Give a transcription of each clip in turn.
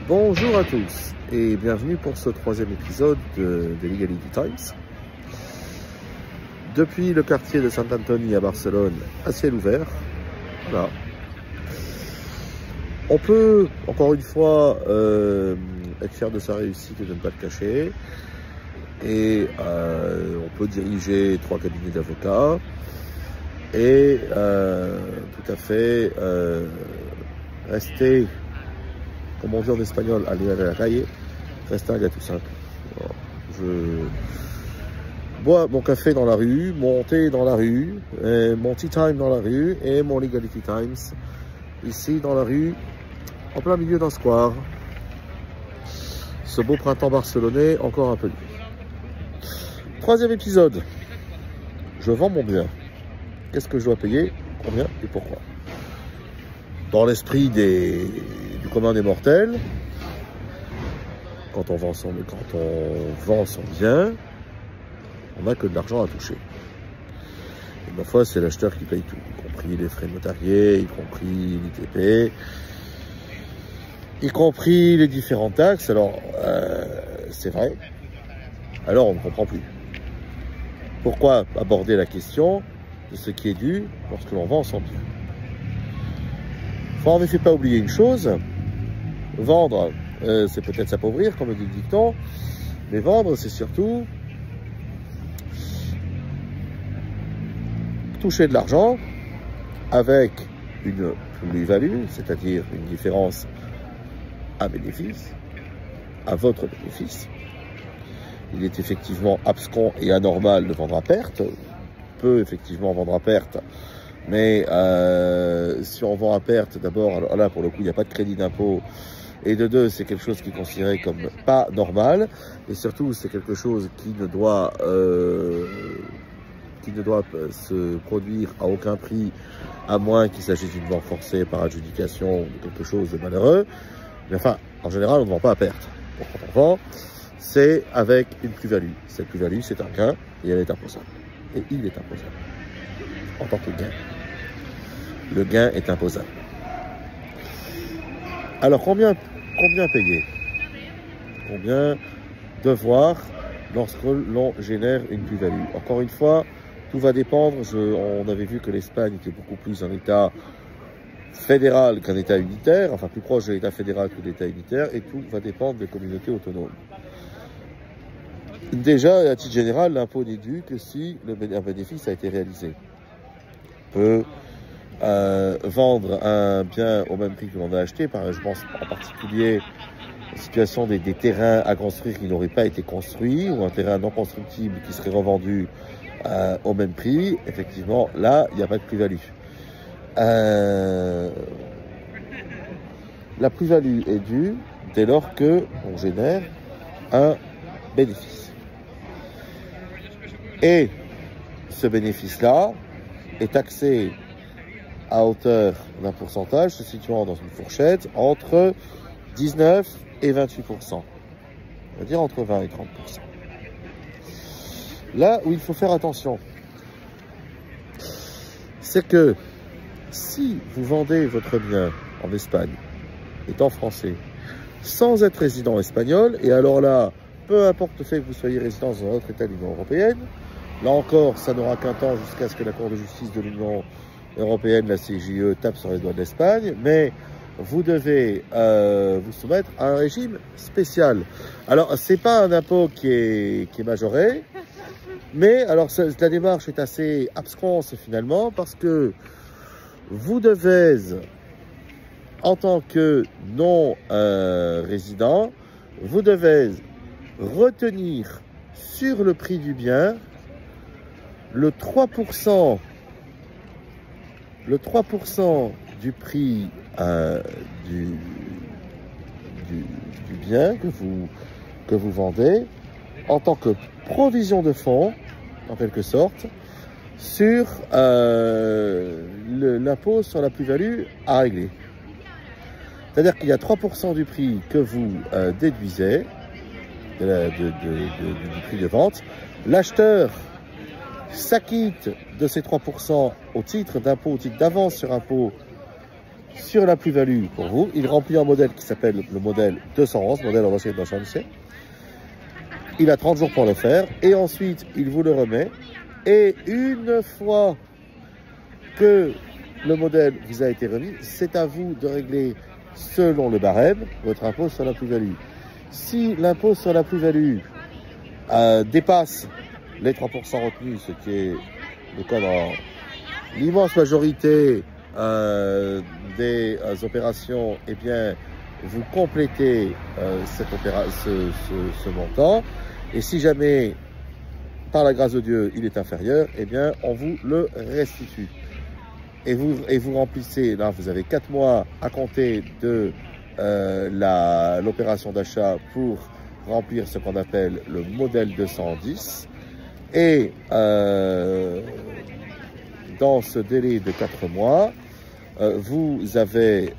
Bonjour à tous et bienvenue pour ce troisième épisode de Legality Times. Depuis le quartier de Sant-Antoni à Barcelone, à ciel ouvert, voilà. On peut, encore une fois, être fier de sa réussite et de ne pas le cacher. Et on peut diriger 3 cabinets d'avocats et tout à fait rester, comme on dit en espagnol, aller à la calle, rester un gars tout simple. Alors, je bois mon café dans la rue, mon thé dans la rue, mon tea time dans la rue et mon Legality Times ici dans la rue, en plein milieu d'un square. Ce beau printemps barcelonais, encore un peu. Troisième épisode. Je vends mon bien. Qu'est-ce que je dois payer, combien et pourquoi? Dans l'esprit du commun des mortels, quand on vend son bien, on n'a que de l'argent à toucher. Et ma foi, c'est l'acheteur qui paye tout, y compris les frais notariés, y compris l'ITP, y compris les différentes taxes. Alors, c'est vrai. Alors, on ne comprend plus. Pourquoi aborder la question de ce qui est dû lorsque l'on vend son bien? Il ne faut en effet pas oublier une chose, vendre, c'est peut-être s'appauvrir, comme le dit le dicton, mais vendre, c'est surtout toucher de l'argent avec une plus-value, c'est-à-dire une différence à bénéfice, à votre bénéfice. Il est effectivement abscon et anormal de vendre à perte. On peut effectivement vendre à perte, mais si on vend à perte, d'abord, là pour le coup, il n'y a pas de crédit d'impôt, et de deux, c'est quelque chose qui est considéré comme pas normal, et surtout, c'est quelque chose qui ne doit se produire à aucun prix, à moins qu'il s'agisse d'une vente forcée par adjudication ou de quelque chose de malheureux. Mais enfin, en général, on ne vend pas à perte. Donc, quand on vend, c'est avec une plus-value. Cette plus-value, c'est un gain, et elle est imposable. Et il est imposable en tant que gain. Le gain est imposable. Alors, combien payer? Combien devoir lorsque l'on génère une plus-value? Encore une fois, tout va dépendre. On avait vu que l'Espagne était beaucoup plus un État fédéral qu'un État unitaire, enfin plus proche de l'État fédéral que de l'État unitaire, et tout va dépendre des communautés autonomes. Déjà, à titre général, l'impôt n'est dû que si un bénéfice a été réalisé. On peut vendre un bien au même prix que l'on a acheté, je pense en particulier la situation des terrains à construire qui n'auraient pas été construits, ou un terrain non constructible qui serait revendu au même prix. Effectivement, là, il n'y a pas de plus-value. La plus-value est due dès lors que on génère un bénéfice. Et ce bénéfice-là est taxé à hauteur d'un pourcentage se situant dans une fourchette entre 19 et 28%. On va dire entre 20 et 30%. Là où il faut faire attention, c'est que si vous vendez votre bien en Espagne, étant français, sans être résident espagnol, et alors là, peu importe le fait que vous soyez résident dans un autre État de l'Union européenne, là encore, ça n'aura qu'un temps jusqu'à ce que la Cour de justice de l'Union européenne, la CJE, tape sur les doigts de l'Espagne, mais vous devez vous soumettre à un régime spécial. Alors, c'est pas un impôt qui est majoré, mais alors la démarche est assez absconce finalement, parce que vous devez, en tant que non-résident, vous devez retenir sur le prix du bien le 3% du prix du bien que vous vendez en tant que provision de fonds, en quelque sorte, sur l'impôt sur la plus-value à régler. C'est-à-dire qu'il y a 3% du prix que vous déduisez du prix de vente. L'acheteur s'acquitte de ces 3% au titre d'impôt, au titre d'avance sur impôt sur la plus-value pour vous. Il remplit un modèle qui s'appelle le modèle 211, modèle en de chance. Il a 30 jours pour le faire et ensuite il vous le remet. Et une fois que le modèle vous a été remis, c'est à vous de régler selon le barème votre impôt sur la plus-value. Si l'impôt sur la plus-value dépasse les 3% retenus, ce qui est le cas dans l'immense majorité des opérations, eh bien, vous complétez ce montant. Et si jamais, par la grâce de Dieu, il est inférieur, eh bien, on vous le restitue. Et vous remplissez, là, vous avez 4 mois à compter de l'opération d'achat pour remplir ce qu'on appelle le modèle 210. Et dans ce délai de 4 mois, vous avez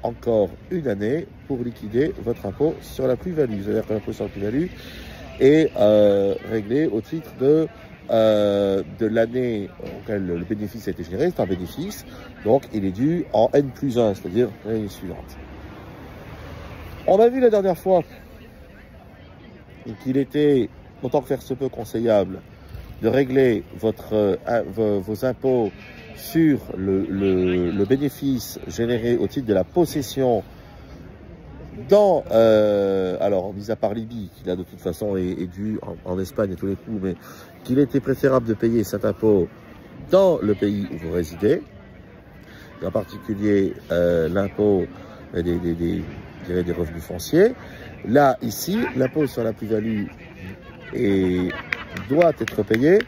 encore une année pour liquider votre impôt sur la plus-value. Vous avez l'impôt sur la plus-value est réglé au titre de l'année auquel le bénéfice a été généré. C'est un bénéfice, donc il est dû en N+1, c'est-à-dire l'année suivante. On a vu la dernière fois qu'il était, autant que faire se peut, conseillable de régler vos impôts sur le bénéfice généré au titre de la possession dans, alors, mis à part Libye, qui là de toute façon est dû en Espagne à tous les coups, mais qu'il était préférable de payer cet impôt dans le pays où vous résidez, et en particulier l'impôt des revenus fonciers. Là, ici, l'impôt sur la plus-value doit être payé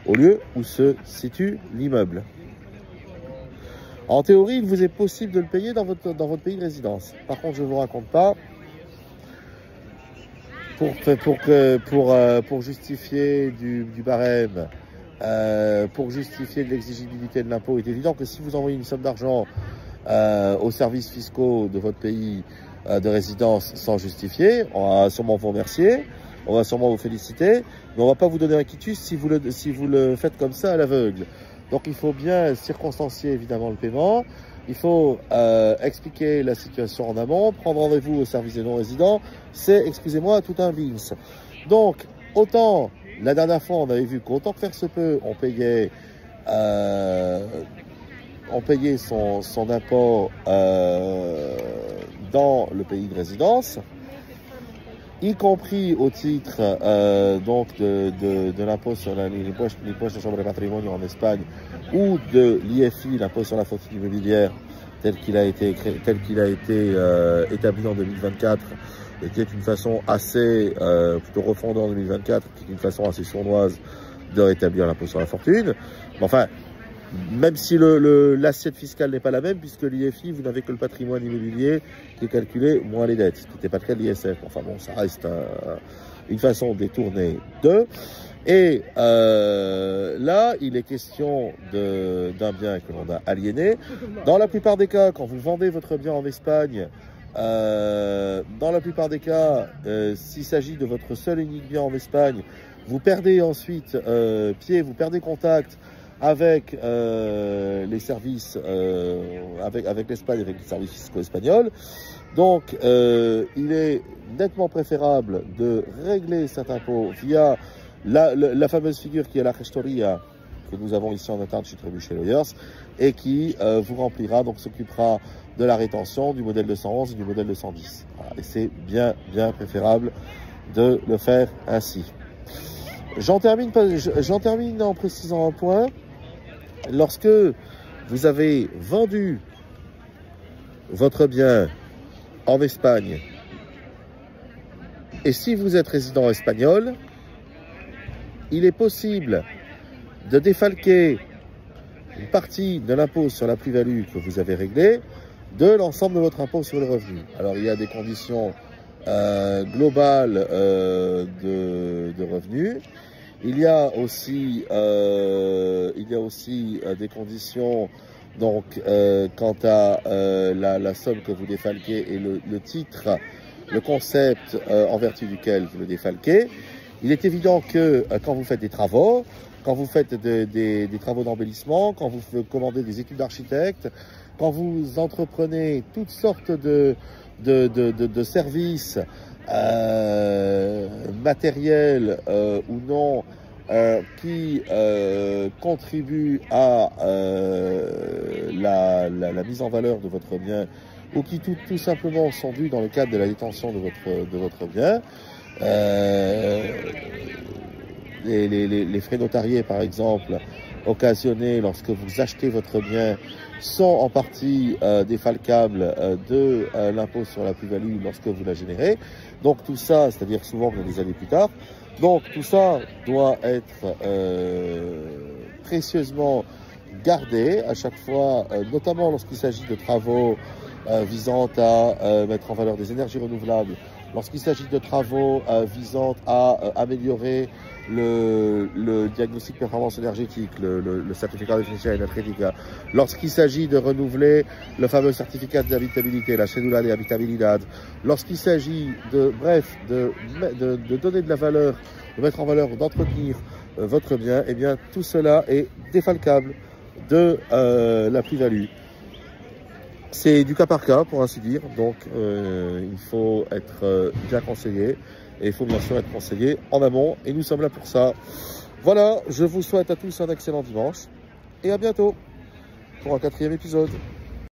au lieu où se situe l'immeuble. En théorie, il vous est possible de le payer dans votre pays de résidence. Par contre, je ne vous raconte pas, pour justifier du barème, pour justifier de l'exigibilité de l'impôt, il est évident que si vous envoyez une somme d'argent aux services fiscaux de votre pays de résidence sans justifier, on va sûrement vous remercier, on va sûrement vous féliciter, mais on ne va pas vous donner un quitus si vous le faites comme ça à l'aveugle. Donc il faut bien circonstancier évidemment le paiement, il faut expliquer la situation en amont, prendre rendez-vous au service des non-résidents, c'est, excusez-moi, tout un BIMS. Donc, autant, la dernière fois on avait vu qu'autant que faire se peut, on payait son impôt dans le pays de résidence, y compris au titre donc de l'impôt sur l'imposte de chambre de patrimoine en Espagne ou de l'IFI, l'impôt sur la fortune immobilière, tel qu'il a été établi en 2024 et qui est une façon assez plutôt refondée en 2024, qui est une façon assez sournoise de rétablir l'impôt sur la fortune. Mais enfin, même si l'assiette fiscale n'est pas la même, puisque l'IFI, vous n'avez que le patrimoine immobilier qui est calculé moins les dettes, ce qui n'était pas le cas de l'ISF. Enfin bon, ça reste une façon détournée de. Et là, il est question d'un bien que l'on a aliéné. Dans la plupart des cas, quand vous vendez votre bien en Espagne, dans la plupart des cas, s'il s'agit de votre seul et unique bien en Espagne, vous perdez ensuite pied, vous perdez contact avec les services, avec l'Espagne, avec les services fiscaux espagnols. Donc, il est nettement préférable de régler cet impôt via la fameuse figure qui est la gestoria que nous avons ici en interne chez Trebuchet Lawyers et qui vous remplira, donc s'occupera de la rétention du modèle 211 et du modèle 210. Voilà, et c'est bien préférable de le faire ainsi. J'en termine en précisant un point. Lorsque vous avez vendu votre bien en Espagne, et si vous êtes résident espagnol, il est possible de défalquer une partie de l'impôt sur la plus-value que vous avez réglé de l'ensemble de votre impôt sur le revenu. Alors, il y a des conditions globales de revenus. Il y a aussi des conditions donc quant à la somme que vous défalquez et le titre, le concept en vertu duquel vous le défalquez. Il est évident que quand vous faites des travaux, quand vous faites des travaux d'embellissement, quand vous commandez des études d'architecte, quand vous entreprenez toutes sortes de services matériels ou non qui contribuent à la mise en valeur de votre bien ou qui tout simplement sont dus dans le cadre de la détention de votre bien. Les frais notariés, par exemple, occasionnés lorsque vous achetez votre bien, sont en partie défalcables de l'impôt sur la plus-value lorsque vous la générez. Donc tout ça, c'est-à-dire souvent des années plus tard, donc tout ça doit être précieusement gardé à chaque fois, notamment lorsqu'il s'agit de travaux visant à mettre en valeur des énergies renouvelables, lorsqu'il s'agit de travaux visant à améliorer le diagnostic performance énergétique, le certificat d'efficience énergétique, lorsqu'il s'agit de renouveler le fameux certificat d'habitabilité, la cédula de habitabilidad, lorsqu'il s'agit de donner de la valeur, de mettre en valeur, d'entretenir votre bien, eh bien tout cela est défalcable de la plus-value. C'est du cas par cas, pour ainsi dire, donc il faut être bien conseillé et il faut bien sûr être conseillé en amont et nous sommes là pour ça. Voilà, je vous souhaite à tous un excellent dimanche et à bientôt pour un 4e épisode.